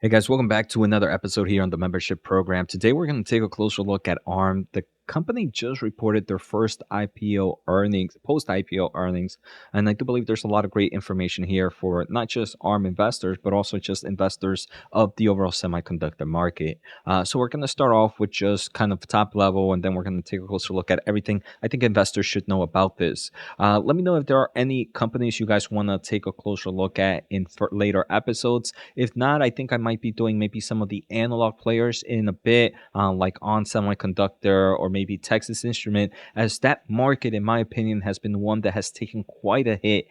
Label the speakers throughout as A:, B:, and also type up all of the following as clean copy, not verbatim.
A: Hey guys, welcome back to another episode here on the membership program. Today we're going to take a closer look at ARM. The company just reported their first IPO earnings, post IPO earnings, and I do believe there's a lot of great information here for not just ARM investors, but also just investors of the overall semiconductor market. So we're going to start off with just kind of top level, and then we're going to take a closer look at everything I think investors should know about this. Let me know if there are any companies you guys want to take a closer look at in later episodes. If not, I think I might be doing maybe some of the analog players in a bit, like On Semiconductor or maybe Texas Instrument, as that market, in my opinion, has been one that has taken quite a hit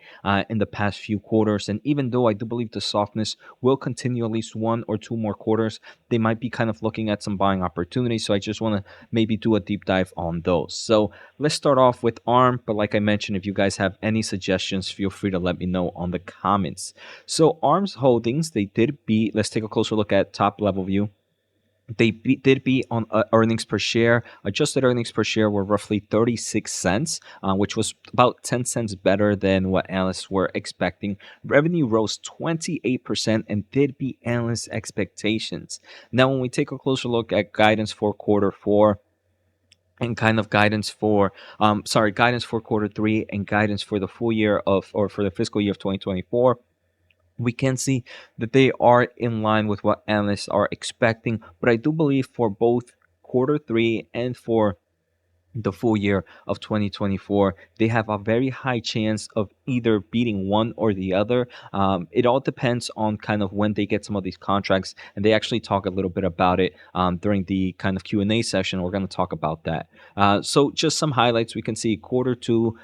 A: in the past few quarters. And even though I do believe the softness will continue at least one or two more quarters, they might be kind of looking at some buying opportunities. So I just want to maybe do a deep dive on those. So let's start off with ARM. But like I mentioned, if you guys have any suggestions, feel free to let me know on the comments. So ARMS Holdings, they did beat. Let's take a closer look at top level view. Did beat on earnings per share. Adjusted earnings per share were roughly 36 cents, which was about 10 cents better than what analysts were expecting. Revenue rose 28% and did beat analysts' expectations. Now, when we take a closer look at guidance for quarter four, and kind of guidance for quarter three and guidance for the full year of, or for the fiscal year of 2024, we can see that they are in line with what analysts are expecting. But I do believe for both quarter three and for the full year of 2024, they have a very high chance of either beating one or the other. It all depends on kind of when they get some of these contracts, and they actually talk a little bit about it during the kind of Q&A session. We're going to talk about that. So just some highlights. We can see quarter two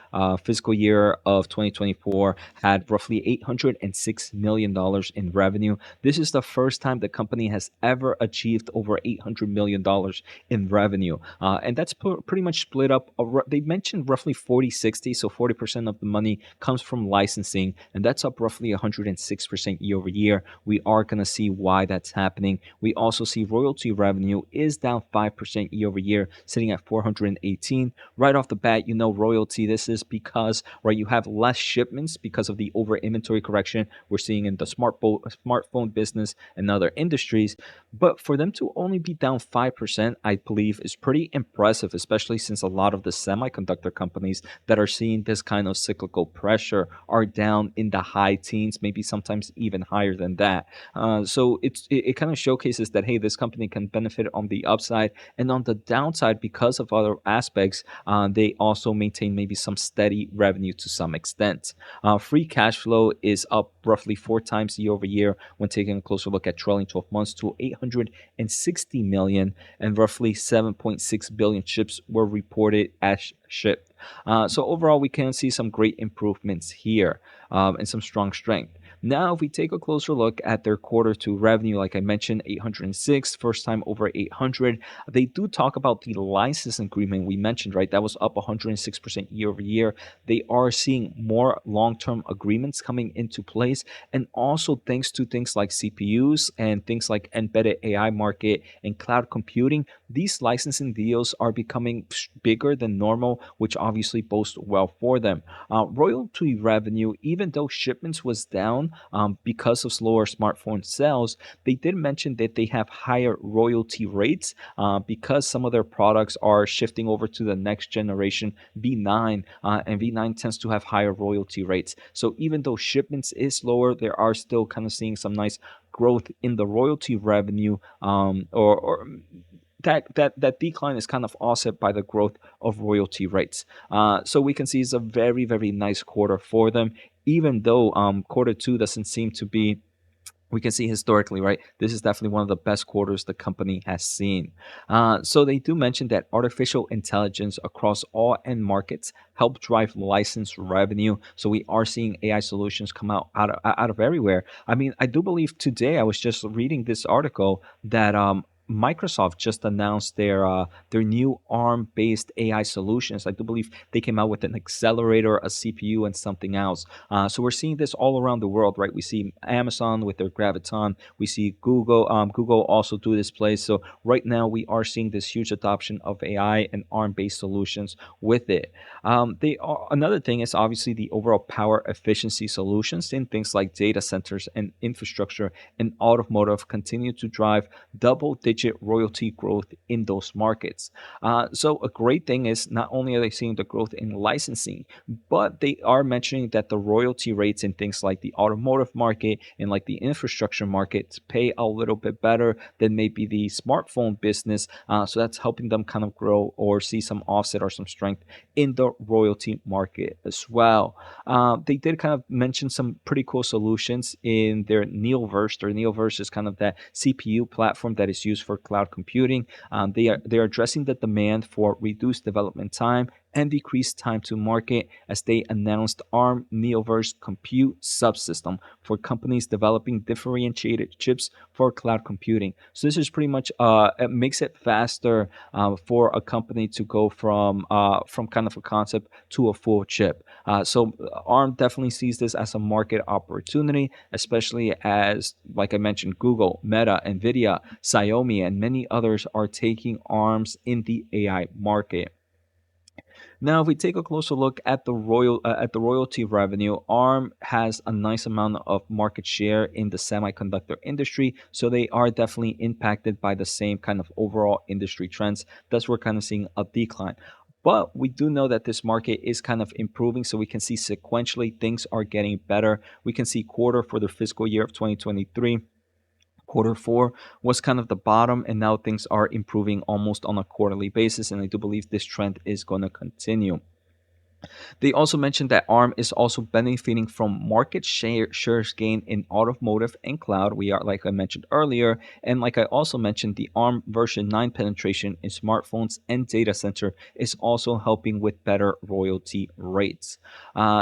A: fiscal year of 2024 had roughly $806 million in revenue. This is the first time the company has ever achieved over $800 million in revenue. And that's pretty much split up. They mentioned roughly 40-60, so 40% of the money comes from licensing, and that's up roughly 106% year over year. We are going to see why that's happening. We also see royalty revenue is down 5% year over year, sitting at 418. Right off the bat, royalty, this is because, right, you have less shipments because of the over inventory correction we're seeing in the smartphone business and other industries. But for them to only be down 5%, I believe, is pretty impressive, especially since a lot of the semiconductor companies that are seeing this kind of cyclical pressure are down in the high teens, maybe sometimes even higher than that. So it kind of showcases that, hey, this company can benefit on the upside, and on the downside, because of other aspects, they also maintain maybe some steady revenue to some extent. Free cash flow is up roughly 4 times year over year when taking a closer look at trailing 12 months to 860 million, and roughly 7.6 billion chips were reported as shipped. So overall, we can see some great improvements here and some strong strength. Now, if we take a closer look at their quarter two revenue, like I mentioned, 806, first time over 800. They do talk about the license agreement we mentioned, right? That was up 106% year over year. They are seeing more long-term agreements coming into place, and also thanks to things like CPUs and things like embedded AI market and cloud computing, these licensing deals are becoming bigger than normal, which obviously bodes well for them. Royalty revenue, even though shipments was down because of slower smartphone sales, they did mention that they have higher royalty rates because some of their products are shifting over to the next generation V9, and V9 tends to have higher royalty rates. So even though shipments is lower, there are still kind of seeing some nice growth in the royalty revenue, or that decline is kind of offset by the growth of royalty rates. So we can see it's a very, very nice quarter for them, even though quarter two doesn't seem to be. We can see historically, right? This is definitely one of the best quarters the company has seen. So they do mention that artificial intelligence across all end markets help drive license revenue. So we are seeing AI solutions come out of everywhere. I mean, I do believe today I was just reading this article that Microsoft just announced their new ARM-based AI solutions. I do believe they came out with an accelerator, a CPU, and something else. So we're seeing this all around the world, right? We see Amazon with their Graviton. We see Google also do this place. So right now we are seeing this huge adoption of AI and ARM-based solutions with it. They are, another thing is obviously the overall power efficiency solutions in things like data centers and infrastructure and automotive continue to drive double-digit royalty growth in those markets. So a great thing is not only are they seeing the growth in licensing, but they are mentioning that the royalty rates in things like the automotive market and like the infrastructure market pay a little bit better than maybe the smartphone business. So that's helping them kind of grow or see some offset or some strength in the royalty market as well. They did kind of mention some pretty cool solutions in their Neoverse. Their Neoverse is kind of that CPU platform that is used for cloud computing. They are addressing the demand for reduced development time and decreased time to market as they announced ARM Neoverse Compute Subsystem for companies developing differentiated chips for cloud computing. So this is pretty much it makes it faster for a company to go from kind of a concept to a full chip. So ARM definitely sees this as a market opportunity, especially as, like I mentioned, Google, Meta, Nvidia, Xiaomi, and many others are taking ARMs in the AI market. Now, if we take a closer look at the royalty revenue, ARM has a nice amount of market share in the semiconductor industry, so they are definitely impacted by the same kind of overall industry trends. Thus, we're kind of seeing a decline. But we do know that this market is kind of improving, so we can see sequentially things are getting better. We can see quarter for the fiscal year of 2023. Quarter four was kind of the bottom, and now things are improving almost on a quarterly basis. And I do believe this trend is going to continue. They also mentioned that ARM is also benefiting from market shares gain in automotive and cloud. We are, like I mentioned earlier, and like I also mentioned, the ARM version 9 penetration in smartphones and data center is also helping with better royalty rates.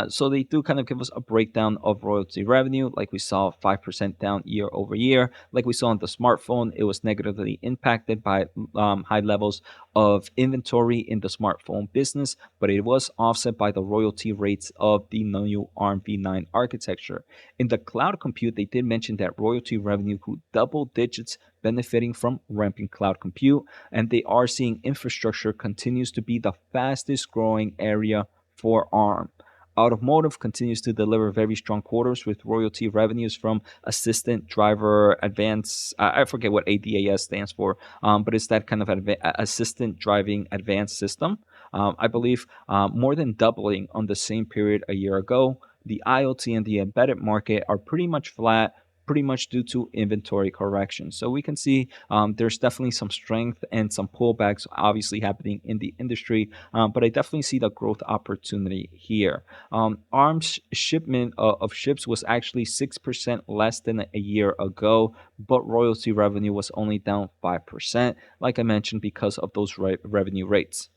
A: So they do kind of give us a breakdown of royalty revenue, like we saw 5% down year over year. Like we saw on the smartphone, it was negatively impacted by high levels of inventory in the smartphone business, but it was offset by the royalty rates of the new ARM v9 architecture. In the cloud compute, they did mention that royalty revenue grew double digits, benefiting from ramping cloud compute, and they are seeing infrastructure continues to be the fastest growing area for ARM. Automotive continues to deliver very strong quarters with royalty revenues from assistant driver advance. I forget what ADAS stands for, but it's that kind of assistant driving advanced system. I believe more than doubling on the same period a year ago. The IoT and the embedded market are pretty much flat, pretty much due to inventory correction. So we can see there's definitely some strength and some pullbacks obviously happening in the industry, but I definitely see the growth opportunity here. ARM's shipment of chips was actually 6% less than a year ago, but royalty revenue was only down 5%, like I mentioned, because of those revenue rates.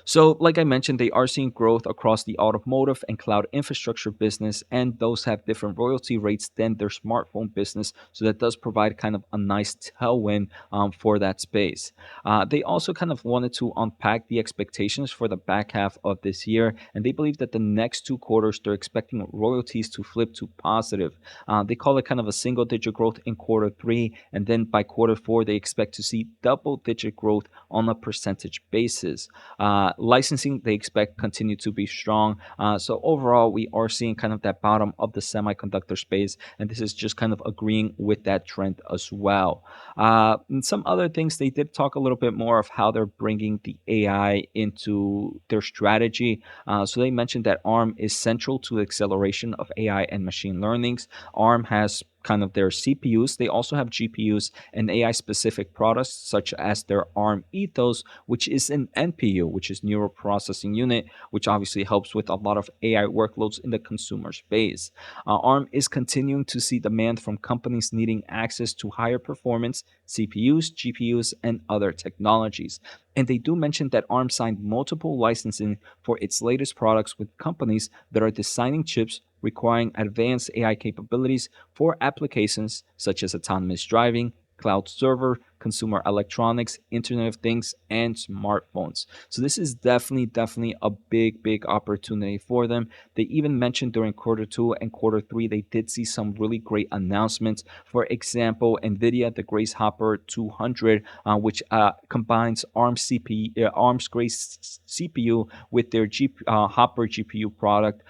A: So, like I mentioned, they are seeing growth across the automotive and cloud infrastructure business, and those have different royalty rates than their smartphone business. So, that does provide kind of a nice tailwind for that space. They also kind of wanted to unpack the expectations for the back half of this year, and they believe that the next two quarters they're expecting royalties to flip to positive. They call it kind of a single digit growth in quarter three, and then by quarter four, they expect to see double digit growth on a percentage basis. Licensing, they expect continue to be strong. So overall, we are seeing kind of that bottom of the semiconductor space, and this is just kind of agreeing with that trend as well. And some other things, they did talk a little bit more of how they're bringing the AI into their strategy. So they mentioned that ARM is central to the acceleration of AI and machine learnings. ARM has kind of their CPUs. They also have GPUs and AI specific products such as their ARM Ethos, which is an NPU, which is neural processing unit, which obviously helps with a lot of AI workloads in the consumer space. ARM is continuing to see demand from companies needing access to higher performance CPUs, GPUs, and other technologies. And they do mention that ARM signed multiple licensing for its latest products with companies that are designing chips requiring advanced AI capabilities for applications such as autonomous driving, cloud server, consumer electronics, Internet of Things, and smartphones. So this is definitely a big opportunity for them. They even mentioned during quarter two and quarter three, they did see some really great announcements. For example, NVIDIA, the Grace Hopper 200, which combines ARM's Grace CPU with their Hopper GPU product,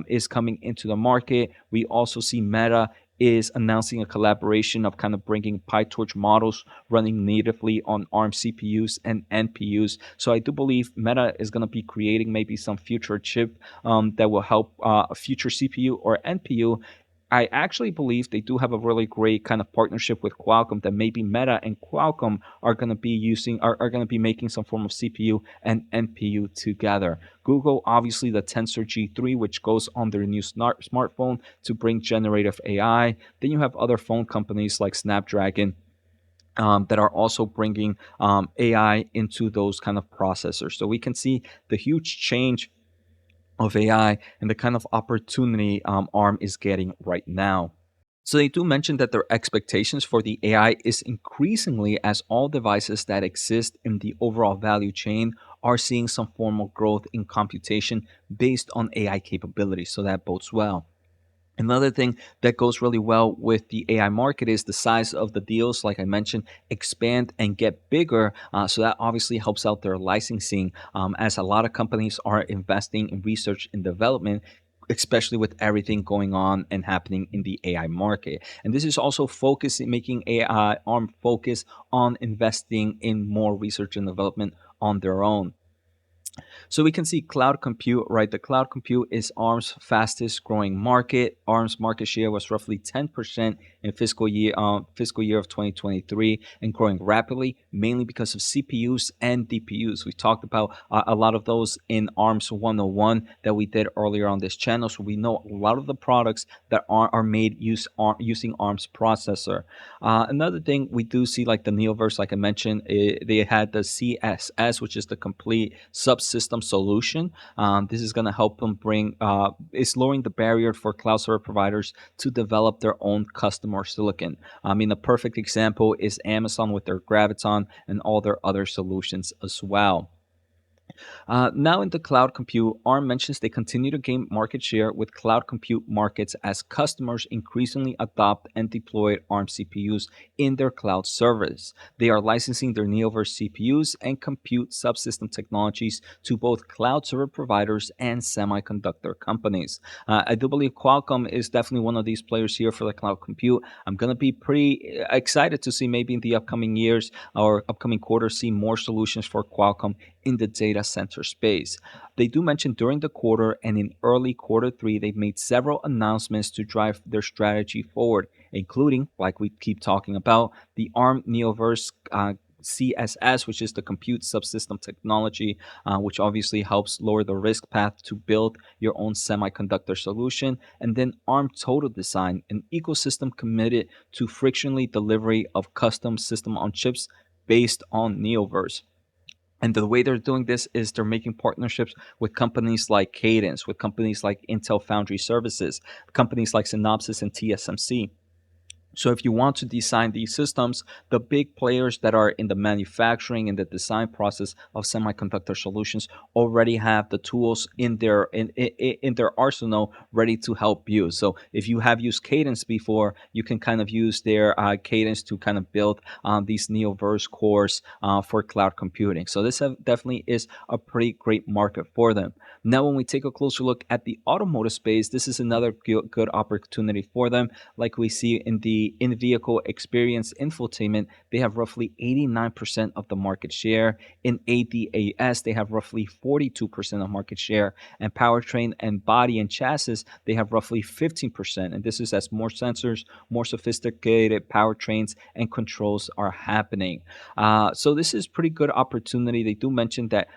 A: is coming into the market. We also see Meta is announcing a collaboration of kind of bringing PyTorch models running natively on ARM CPUs and NPUs. So I do believe Meta is going to be creating maybe some future chip that will help a future CPU or NPU. I actually believe they do have a really great kind of partnership with Qualcomm that maybe Meta and Qualcomm are going to be are going to be making some form of CPU and NPU together. Google, obviously, the Tensor G3, which goes on their new smartphone to bring generative AI. Then you have other phone companies like Snapdragon. That are also bringing AI into those kind of processors. So we can see the huge change of AI and the kind of opportunity ARM is getting right now. So they do mention that their expectations for the AI is increasingly as all devices that exist in the overall value chain are seeing some form of growth in computation based on AI capabilities. So that bodes well. Another thing that goes really well with the AI market is the size of the deals, like I mentioned, expand and get bigger. So that obviously helps out their licensing, as a lot of companies are investing in research and development, especially with everything going on and happening in the AI market. And this is also focusing, making AI ARM focus on investing in more research and development on their own. So we can see cloud compute, right? The cloud compute is ARM's fastest growing market. ARM's market share was roughly 10% in fiscal year of 2023 and growing rapidly, mainly because of CPUs and DPUs. We talked about a lot of those in ARM's 101 that we did earlier on this channel. So we know a lot of the products that are made using ARM's processor. Another thing we do see, like the Neoverse, like I mentioned, they had the CSS, which is the complete subsystem solution. This is going to help them it's lowering the barrier for cloud server providers to develop their own customer silicon. I mean, a perfect example is Amazon with their Graviton and all their other solutions as well. Now into cloud compute, ARM mentions they continue to gain market share with cloud compute markets as customers increasingly adopt and deploy ARM CPUs in their cloud service. They are licensing their Neoverse CPUs and compute subsystem technologies to both cloud server providers and semiconductor companies. I do believe Qualcomm is definitely one of these players here for the cloud compute. I'm going to be pretty excited to see maybe in the upcoming years or upcoming quarters see more solutions for Qualcomm in the data center space. They do mention during the quarter and in early quarter three, they've made several announcements to drive their strategy forward, including, like we keep talking about, the ARM Neoverse CSS, which is the compute subsystem technology, which obviously helps lower the risk path to build your own semiconductor solution. And then ARM Total Design, an ecosystem committed to frictionless delivery of custom system on chips based on Neoverse. And the way they're doing this is they're making partnerships with companies like Cadence, with companies like Intel Foundry Services, companies like Synopsys and TSMC. So if you want to design these systems, the big players that are in the manufacturing and the design process of semiconductor solutions already have the tools in their arsenal ready to help you. So if you have used Cadence before, you can kind of use their Cadence to kind of build these Neoverse cores for cloud computing. So this definitely is a pretty great market for them. Now, when we take a closer look at the automotive space, this is another good opportunity for them. Like we see in the in-vehicle experience infotainment, they have roughly 89% of the market share. In ADAS, they have roughly 42% of market share. And powertrain and body and chassis, they have roughly 15%. And this is as more sensors, more sophisticated powertrains and controls are happening. So this is pretty good opportunity. They do mention that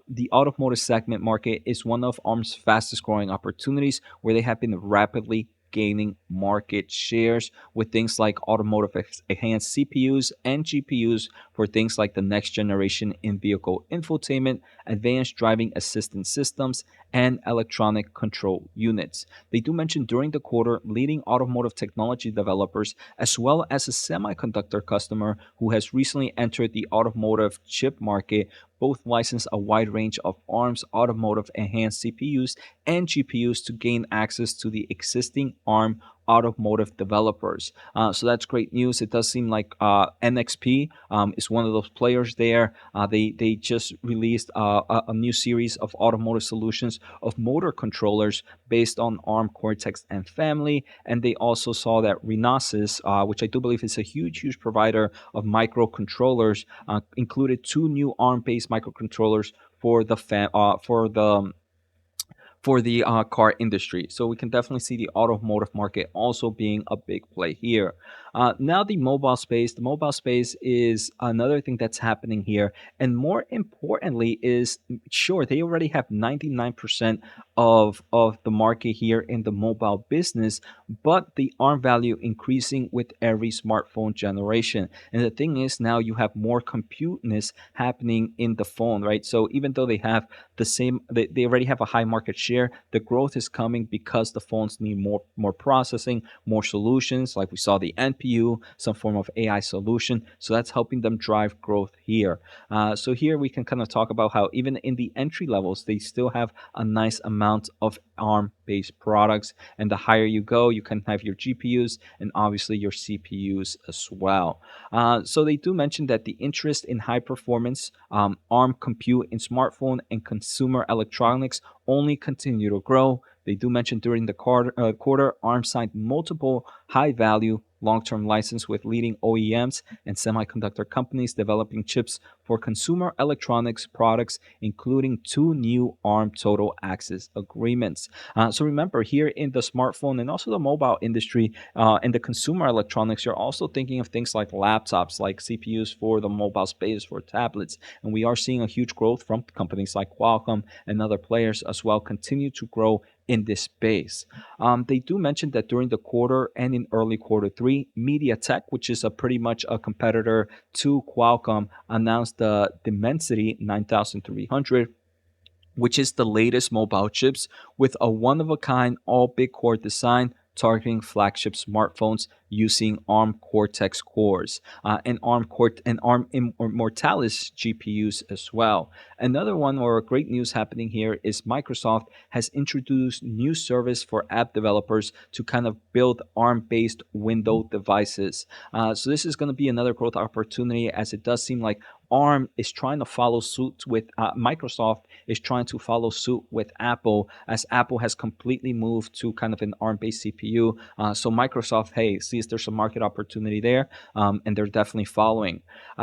A: the automotive segment market is one of ARM's fastest growing opportunities where they have been rapidly gaining market shares with things like automotive enhanced CPUs and GPUs for things like the next generation in vehicle infotainment, advanced driving assistance systems, and electronic control units. They do mention during the quarter, leading automotive technology developers, as well as a semiconductor customer who has recently entered the automotive chip market, both license a wide range of ARM's automotive enhanced CPUs and GPUs to gain access to the existing ARM automotive developers. So that's great news. It does seem like NXP is one of those players there. They just released a new series of automotive solutions of motor controllers based on ARM Cortex and family, and they also saw that Renesas, which I do believe is a huge provider of microcontrollers, included two new ARM-based microcontrollers for the car industry. So we can definitely see the automotive market also being a big play here. Now the mobile space is another thing that's happening here, and more importantly is sure they already have 99% of the market here in the mobile business, but the ARM value increasing with every smartphone generation. And the thing is now you have more computeness happening in the phone, right? So even though they have they already have a high market share, the growth is coming because the phones need more processing, more solutions, like we saw the NPU, some form of AI solution. So that's helping them drive growth here. So here we can kind of talk about how even in the entry levels they still have a nice amount of ARM based products, and the higher you go you can have your GPUs and obviously your CPUs as well. So they do mention that the interest in high performance ARM compute in smartphone and consumer electronics only continue to grow. They do mention during the quarter ARM signed multiple high value long term license with leading OEMs and semiconductor companies developing chips for consumer electronics products, including two new ARM Total Access agreements. So remember, here in the smartphone and also the mobile industry and the consumer electronics, you're also thinking of things like laptops, like CPUs for the mobile space, for tablets. And we are seeing a huge growth from companies like Qualcomm and other players as well continue to grow in this space. They do mention that during the quarter and in early quarter three, MediaTek, which is a pretty much a competitor to Qualcomm, announced the Dimensity 9300, which is the latest mobile chips with a one of a kind all big core design targeting flagship smartphones using ARM Cortex cores and ARM Immortalis GPUs as well. Another one or great news happening here is Microsoft has introduced new service for app developers to kind of build ARM-based Windows devices. So this is going to be another growth opportunity, as it does seem like ARM is trying to follow suit with Microsoft is trying to follow suit with Apple, as Apple has completely moved to kind of an ARM-based CPU. So Microsoft, hey, sees there's a market opportunity there, and they're definitely following.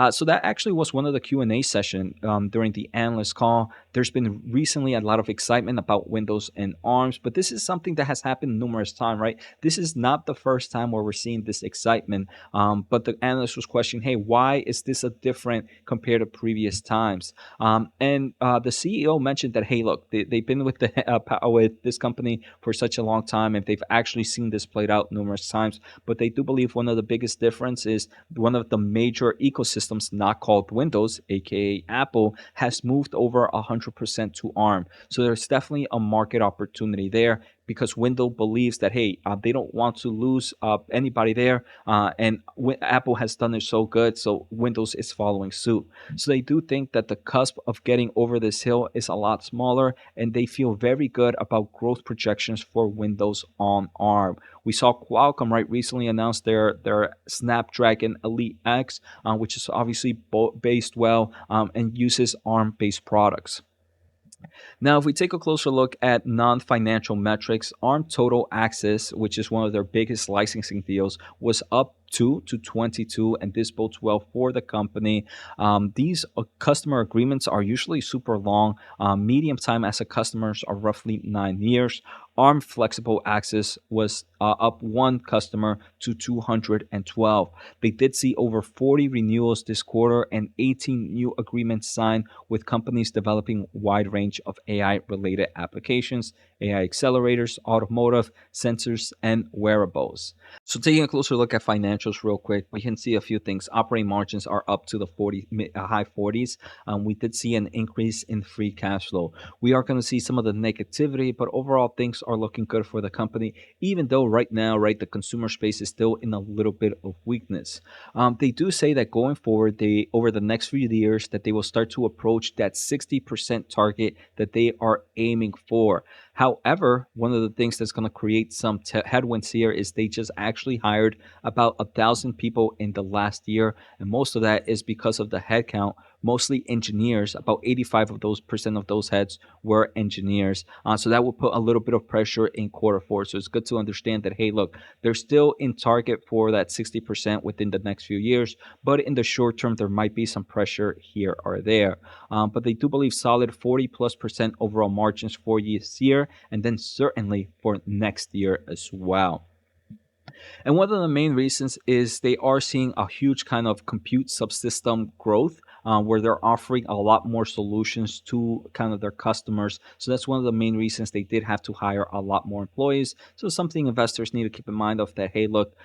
A: So that actually was one of the Q&A session during the analyst call. There's been recently a lot of excitement about Windows and ARMs, but this is something that has happened numerous times, right? This is not the first time where we're seeing this excitement. But the analyst was questioning, hey, why is this a different compared to previous times? And the CEO mentioned that, hey, look, they've been with with this company for such a long time, and they've actually seen this played out numerous times. But they do believe one of the biggest difference is one of the major ecosystems, not called Windows, aka Apple, has moved over 100% to ARM. So there's definitely a market opportunity there, because Windows believes that, hey, they don't want to lose anybody there, and Apple has done it so good, so Windows is following suit. So they do think that the cusp of getting over this hill is a lot smaller, and they feel very good about growth projections for Windows on ARM. We saw Qualcomm right recently announce their Snapdragon Elite X, which is obviously based well and uses ARM-based products. Now, if we take a closer look at non financial metrics, ARM Total Access, which is one of their biggest licensing deals, was up 2 to 22, and this bodes well for the company. These customer agreements are usually super long. Medium time as a customers are roughly 9 years. ARM Flexible Access was up one customer to 212. They did see over 40 renewals this quarter and 18 new agreements signed with companies developing wide range of AI related applications, AI accelerators, automotive, sensors, and wearables. So taking a closer look at financials real quick, we can see a few things. Operating margins are up to the high 40s. We did see an increase in free cash flow. We are going to see some of the negativity, but overall things are looking good for the company, even though right now, right, the consumer space is still in a little bit of weakness. They do say that going forward, they over the next few years, that they will start to approach that 60% target that they are aiming for. However, one of the things that's going to create some headwinds here is they just actually hired about 1,000 people in the last year, and most of that is because of the headcount, mostly engineers. About 85 of those percent of those heads were engineers. So that will put a little bit of pressure in quarter four. So it's good to understand that, hey, look, they're still in target for that 60% within the next few years, but in the short term, there might be some pressure here or there. But they do believe solid 40+% overall margins for this year, and then certainly for next year as well. And one of the main reasons is they are seeing a huge kind of compute subsystem growth, where they're offering a lot more solutions to kind of their customers. So that's one of the main reasons they did have to hire a lot more employees. So something investors need to keep in mind of that, hey, look,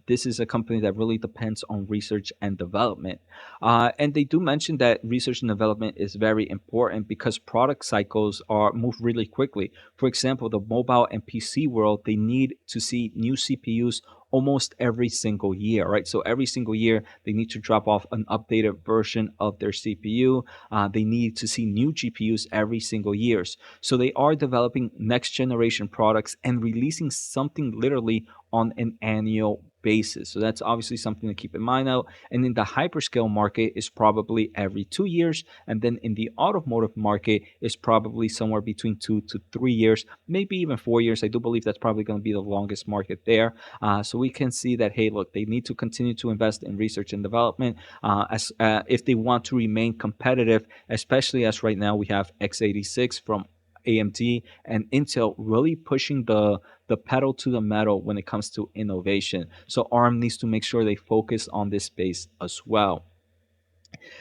A: this is a company that really depends on research and development. And they do mention that research and development is very important because product cycles are move really quickly. For example, the mobile and PC world, they need to see new CPUs almost every single year, right? So every single year, they need to drop off an updated version of their CPU. They need to see new GPUs every single years. So they are developing next generation products and releasing something literally on an annual basis. So that's obviously something to keep in mind now. And in the hyperscale market is probably every 2 years. And then in the automotive market is probably somewhere between 2 to 3 years, maybe even 4 years. I do believe that's probably going to be the longest market there. So we can see that, hey, look, they need to continue to invest in research and development as if they want to remain competitive, especially as right now we have x86 from AMD and Intel really pushing the pedal to the metal when it comes to innovation. So ARM needs to make sure they focus on this space as well.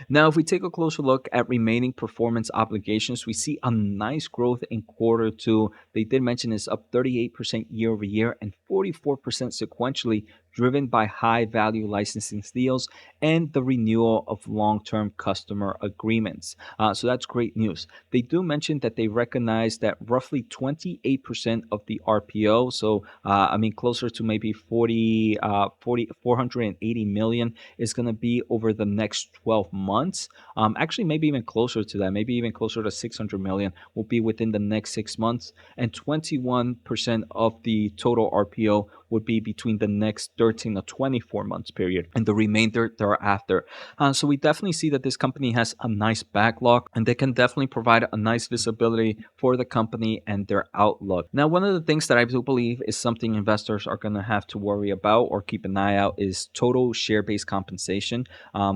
A: Now, if we take a closer look at remaining performance obligations, we see a nice growth in quarter two. They did mention it's up 38% year over year and 44% sequentially, driven by high value licensing deals and the renewal of long term customer agreements. So that's great news. They do mention that they recognize that roughly 28% of the RPO, so I mean, closer to maybe 480 million, is going to be over the next 12 months. Actually, maybe even closer to that, maybe even closer to 600 million will be within the next 6 months. And 21% of the total RPO would be between the next 13 to 24 months period, and the remainder thereafter. So we definitely see that this company has a nice backlog, and they can definitely provide a nice visibility for the company and their outlook. Now, one of the things that I do believe is something investors are going to have to worry about or keep an eye out is total share-based compensation.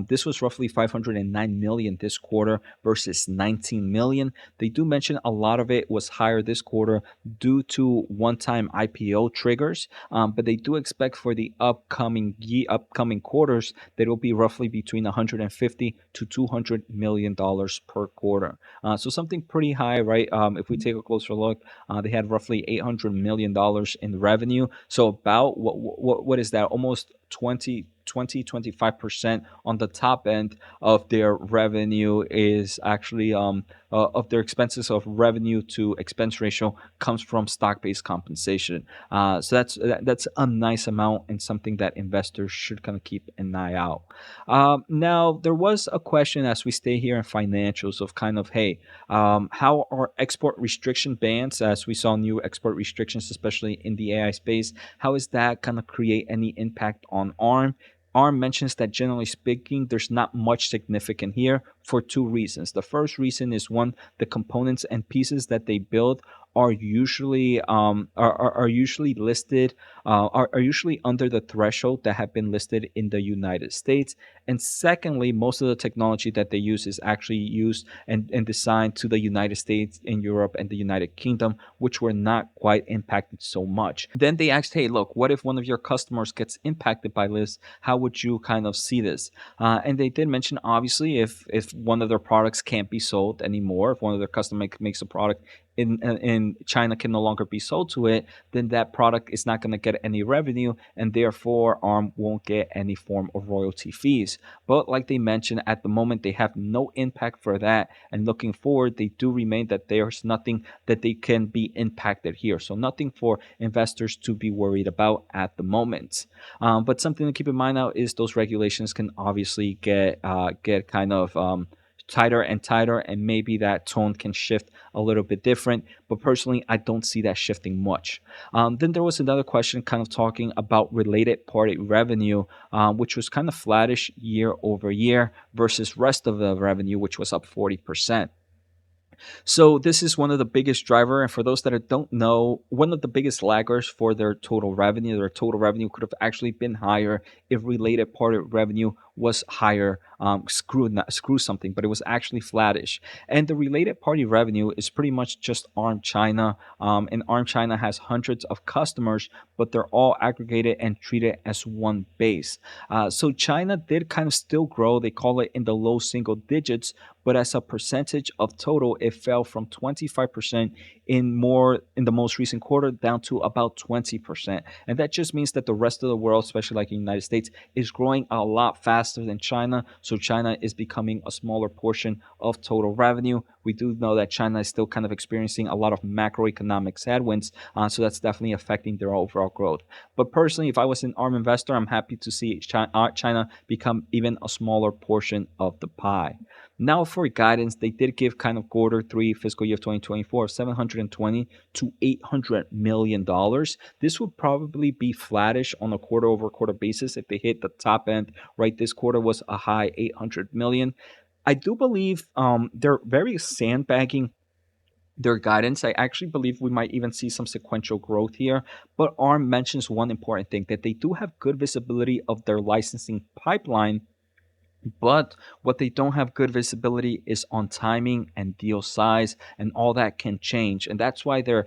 A: This was roughly 509 million this quarter versus 19 million. They do mention a lot of it was higher this quarter due to one-time IPO triggers, but they do expect for the upcoming quarters that it will be roughly between 150 to 200 million dollars per quarter. So something pretty high, right? If we take a closer look, they had roughly 800 million dollars in revenue. So about what is that? Almost 25% on the top end of their revenue is actually of their expenses of revenue to expense ratio comes from stock-based compensation. So that's a nice amount and something that investors should kind of keep an eye out. Now there was a question as we stay here in financials of kind of, hey, how are export restriction bans, as we saw new export restrictions especially in the AI space, how is that going to create any impact on ARM? ARM mentions that generally speaking, there's not much significant here for two reasons. The first reason is one, the components and pieces that they build are usually are usually listed are usually under the threshold that have been listed in the United States. And secondly, most of the technology that they use is actually used and designed to the United States and Europe and the United Kingdom, which were not quite impacted so much. Then they asked, hey, look, what if one of your customers gets impacted by this? How would you kind of see this? And they did mention, obviously, if one of their products can't be sold anymore, if one of their customers makes a product in China can no longer be sold to it, then that product is not going to get any revenue, and therefore ARM won't get any form of royalty fees. But like they mentioned, at the moment they have no impact for that, and looking forward, they do remain that there's nothing that they can be impacted here. So nothing for investors to be worried about at the moment. But something to keep in mind now is those regulations can obviously get kind of tighter and tighter, and maybe that tone can shift a little bit different. But personally, I don't see that shifting much. Then there was another question kind of talking about related party revenue, which was kind of flattish year over year versus rest of the revenue, which was up 40%. So this is one of the biggest driver, and for those that don't know, one of the biggest laggers for their total revenue. Their total revenue could have actually been higher if related party revenue was higher. Screw something, but it was actually flattish. And the related party revenue is pretty much just ARM China, and ARM China has hundreds of customers, but they're all aggregated and treated as one base. So China did kind of still grow. They call it in the low single digits, but as a percentage of total, it fell from 25% in the most recent quarter down to about 20%. And that just means that the rest of the world, especially like the United States, is growing a lot faster than China. So China is becoming a smaller portion of total revenue. We do know that China is still kind of experiencing a lot of macroeconomic headwinds, so that's definitely affecting their overall growth. But personally, if I was an ARM investor, I'm happy to see China become even a smaller portion of the pie. Now, for guidance, they did give kind of quarter three fiscal year of 2024 of 720 to $800 million. This would probably be flattish on a quarter over quarter basis if they hit the top end. Right, this quarter was a high 800 million. I do believe they're very sandbagging their guidance. I actually believe we might even see some sequential growth here. But ARM mentions one important thing, that they do have good visibility of their licensing pipeline, but what they don't have good visibility is on timing and deal size, and all that can change. And that's why their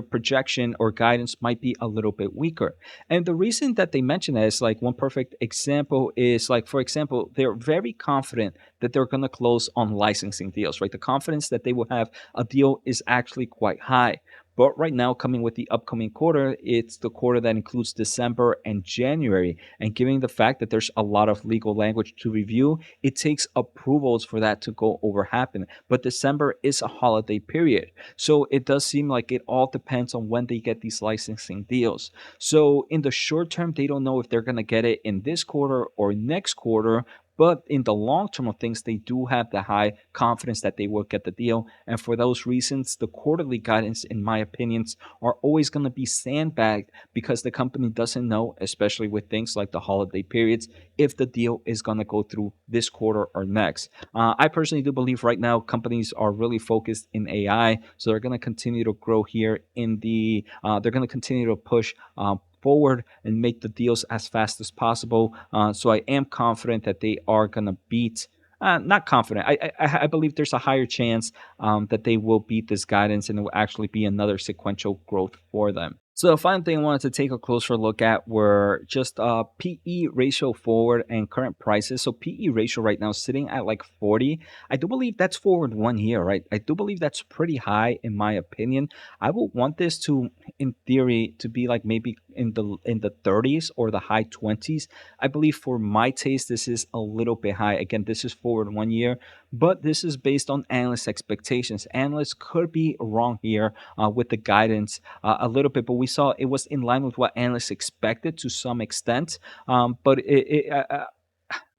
A: projection or guidance might be a little bit weaker. And the reason that they mention that is, like, one perfect example is, like, for example, they're very confident that they're going to close on licensing deals, right? The confidence that they will have a deal is actually quite high. But right now, coming with the upcoming quarter, it's the quarter that includes December and January. And given the fact that there's a lot of legal language to review, it takes approvals for that to go over happen. But December is a holiday period. So it does seem like it all depends on when they get these licensing deals. So in the short term, they don't know if they're going to get it in this quarter or next quarter. But in the long term of things, they do have the high confidence that they will get the deal. And for those reasons, the quarterly guidance, in my opinions, are always going to be sandbagged, because the company doesn't know, especially with things like the holiday periods, if the deal is going to go through this quarter or next. I personally do believe right now companies are really focused in AI, so they're going to continue to grow here they're going to continue to push forward and make the deals as fast as possible. So I am confident that they are going to beat. Not confident. I believe there's a higher chance that they will beat this guidance, and it will actually be another sequential growth for them. So the final thing I wanted to take a closer look at were just PE ratio forward and current prices. So PE ratio right now is sitting at like 40. I do believe that's forward 1 year, right? I do believe that's pretty high in my opinion. I would want this to, in theory, to be like maybe in the 30s or the high 20s. I believe for my taste, this is a little bit high. Again, this is forward 1 year, but this is based on analyst expectations. Analysts could be wrong here with the guidance a little bit, but we saw it was in line with what analysts expected to some extent. But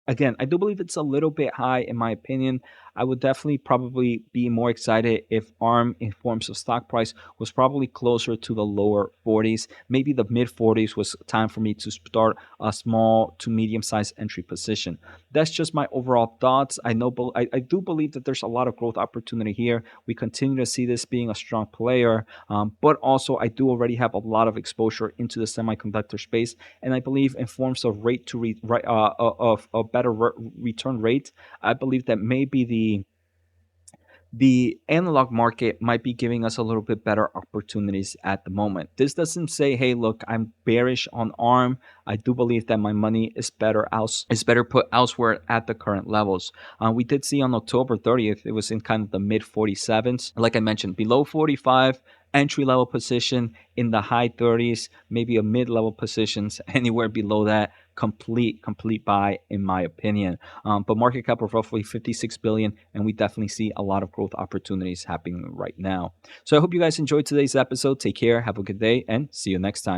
A: again, I do believe it's a little bit high in my opinion. I would definitely probably be more excited if ARM in forms of stock price was probably closer to the lower 40s. Maybe the mid 40s was time for me to start a small to medium sized entry position. That's just my overall thoughts. I know, I do believe that there's a lot of growth opportunity here. We continue to see this being a strong player, but also I do already have a lot of exposure into the semiconductor space, and I believe in forms of rate to of a better return rate. I believe that maybe the analog market might be giving us a little bit better opportunities at the moment. This doesn't say, hey, look, I'm bearish on ARM. I do believe that my money is better put elsewhere at the current levels. We did see on October 30th, it was in kind of the mid 47s. Like I mentioned, below 45, entry level position in the high 30s, maybe a mid level positions anywhere below that. Complete buy, in my opinion. But market cap of roughly 56 billion, and we definitely see a lot of growth opportunities happening right now. So I hope you guys enjoyed today's episode. Take care, have a good day, and see you next time.